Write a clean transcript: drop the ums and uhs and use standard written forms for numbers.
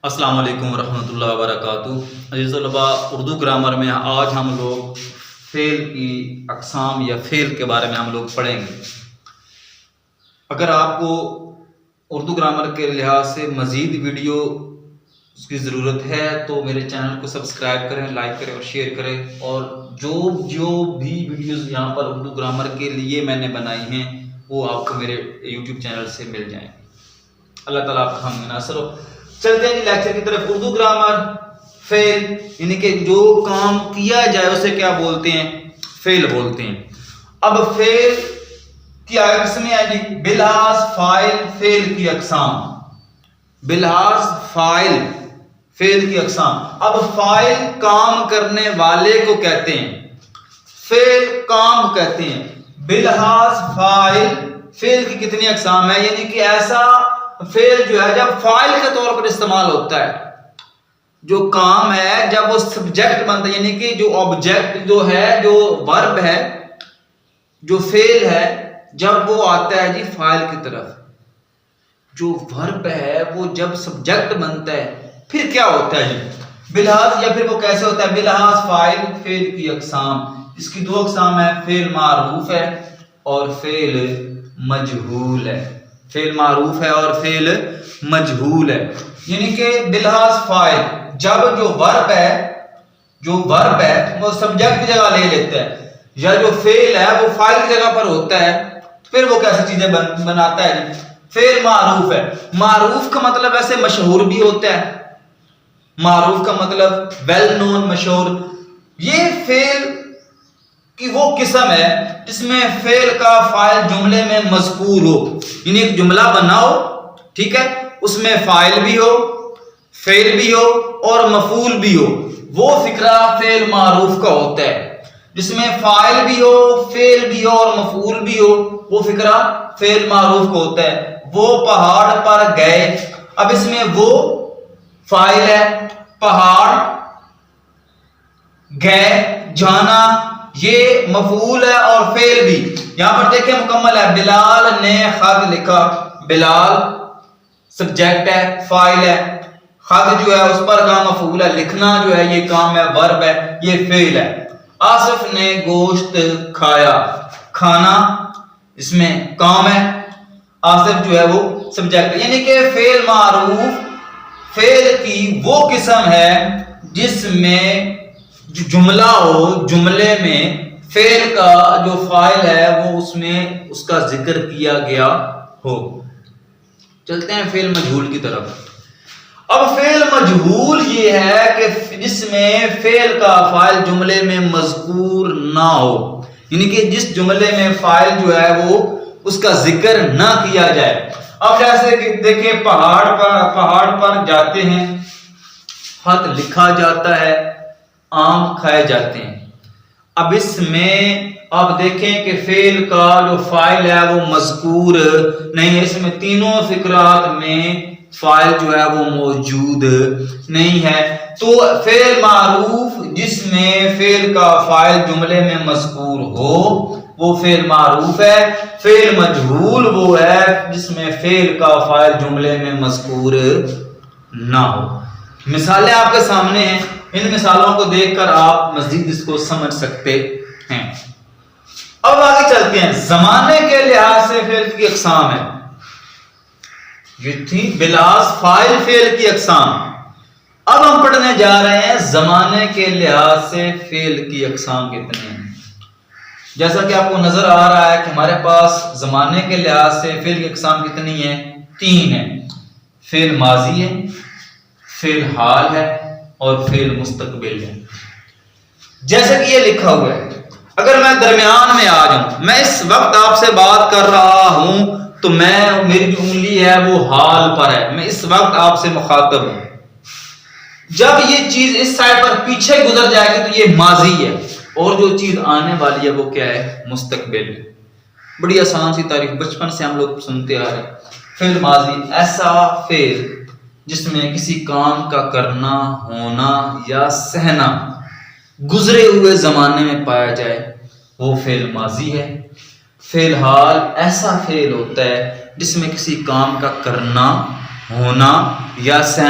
السلام علیکم ورحمۃ اللہ وبرکاتہ۔ عزیز طلباء، اردو گرامر میں آج ہم لوگ فعل کی اقسام یا فعل کے بارے میں ہم لوگ پڑھیں گے۔ اگر آپ کو اردو گرامر کے لحاظ سے مزید ویڈیو کی ضرورت ہے تو میرے چینل کو سبسکرائب کریں، لائک کریں اور شیئر کریں، اور جو بھی ویڈیوز یہاں پر اردو گرامر کے لیے میں نے بنائی ہیں وہ آپ کو میرے یوٹیوب چینل سے مل جائیں۔ اللہ تعالیٰ آپ کا ہم ناصر ہو۔ چلتے ہیں جی لیکچر کی طرف۔ اردو گرامر فعل یعنی کہ جو کام کیا جائے اسے کیا بولتے ہیں؟ فعل بولتے ہیں۔ اب فعل کی قسمیں ہیں جی، بلحاظ فاعل فعل کی اقسام۔ بلحاظ فاعل فعل کی اقسام۔ اب فاعل کام کرنے والے کو کہتے ہیں، فعل کام کہتے ہیں۔ بلحاظ فاعل فعل کی کتنی اقسام ہے؟ یعنی کہ ایسا فعل جو ہے جب فاعل کے طور پر استعمال ہوتا ہے، جو کام ہے جب وہ سبجیکٹ بنتا ہے، یعنی کہ جو آبجیکٹ جو ہے، جو ورب ہے، جو فعل ہے، جب وہ آتا ہے جی فاعل کی طرف، جو ورب ہے وہ جب سبجیکٹ بنتا ہے پھر کیا ہوتا ہے جی بلحاظ، یا پھر وہ کیسے ہوتا ہے؟ بلحاظ فاعل فعل کی اقسام۔ اس کی دو اقسام ہے، فعل معروف ہے اور فعل مجہول ہے۔ فعل معروف ہے اور فعل مجہول ہے۔ یعنی کہ بلحاظ فاعل جب جو ورب ہے وہ سبجیکٹ کی جگہ لے لیتا ہے، یا جو فعل ہے وہ فاعل کی جگہ پر ہوتا ہے، پھر وہ کیسی چیزیں بناتا ہے جی؟ فعل معروف ہے۔ معروف کا مطلب ایسے مشہور بھی ہوتا ہے، معروف کا مطلب ویل نون، مشہور۔ یہ فعل کی وہ قسم ہے جس میں فعل کا فاعل جملے میں مذکور ہو، یعنی ایک جملہ بناؤ، ٹھیک ہے، اس میں فاعل بھی ہو، فعل بھی ہو اور مفعول بھی ہو، وہ فقرہ فعل معروف کا ہوتا ہے۔ جس میں فاعل بھی ہو، فعل بھی ہو اور مفعول بھی ہو، وہ فقرہ فعل معروف کا ہوتا ہے۔ وہ پہاڑ پر گئے، اب اس میں وہ فاعل ہے، پہاڑ، گئے، جانا، یہ مفعول ہے اور فعل بھی۔ یہاں پر دیکھیں مکمل ہے، بلال نے خط لکھا، بلال سبجیکٹ ہے، فاعل ہے، خط جو ہے اس پر کام مفعول ہے، لکھنا جو ہے یہ کام ہے، ورب ہے، یہ فعل ہے۔ آصف نے گوشت کھایا، کھانا اس میں کام ہے، آصف جو ہے وہ سبجیکٹ ہے۔ یعنی کہ فعل معروف فعل کی وہ قسم ہے جس میں جو جملہ ہو، جملے میں فعل کا جو فاعل ہے وہ اس میں اس کا ذکر کیا گیا ہو۔ چلتے ہیں فعل مجہول کی طرف۔ اب فعل مجہول یہ ہے کہ جس میں فعل کا فاعل جملے میں مذکور نہ ہو، یعنی کہ جس جملے میں فاعل جو ہے وہ اس کا ذکر نہ کیا جائے۔ اب جیسے کہ دیکھیں پہاڑ پر جاتے ہیں، خط لکھا جاتا ہے، آم کھائے جاتے ہیں۔ اب اس میں آپ دیکھیں کہ فعل کا جو فاعل ہے وہ مذکور نہیں ہے، اس میں تینوں فقرات میں فاعل جو ہے وہ موجود نہیں ہے۔ تو فعل معروف جس میں فعل کا فاعل جملے میں مذکور ہو وہ فعل معروف ہے۔ فعل مجہول وہ ہے جس میں فعل کا فاعل جملے میں مذکور نہ ہو۔ مثالیں آپ کے سامنے ہیں، ان مثالوں کو دیکھ کر آپ مزید اس کو سمجھ سکتے ہیں۔ اب آگے چلتے ہیں، زمانے کے لحاظ سے فعل کی اقسام ہے، یہ تھی بلحاظ فاعل فعل کی اقسام۔ اب ہم پڑھنے جا رہے ہیں زمانے کے لحاظ سے فعل کی اقسام کتنے ہیں۔ جیسا کہ آپ کو نظر آ رہا ہے کہ ہمارے پاس زمانے کے لحاظ سے فعل کی اقسام کتنی ہیں؟ 3 ہیں۔ فعل ماضی ہے، فعل حال ہے اور فعل مستقبل ہے۔ جیسے کہ یہ لکھا ہوا ہے، اگر میں درمیان میں آ جاؤں، میں اس وقت آپ سے بات کر رہا ہوں تو میری جو انگلی ہے وہ حال پر ہے، میں اس وقت آپ سے مخاطب ہوں۔ جب یہ چیز اس سائڈ پر پیچھے گزر جائے گی تو یہ ماضی ہے، اور جو چیز آنے والی ہے وہ کیا ہے؟ مستقبل ہے۔ بڑی آسان سی تعریف، بچپن سے ہم لوگ سنتے آ رہے ہیں۔ فعل ماضی ایسا فعل جس میں کسی کام کا کرنا، ہونا یا سہنا گزرے ہوئے زمانے میں پایا جائے، وہ فعل ماضی ہے۔ فعل حال ایسا فعل ہوتا ہے جس میں کسی کام کا کرنا، ہونا یا سہنا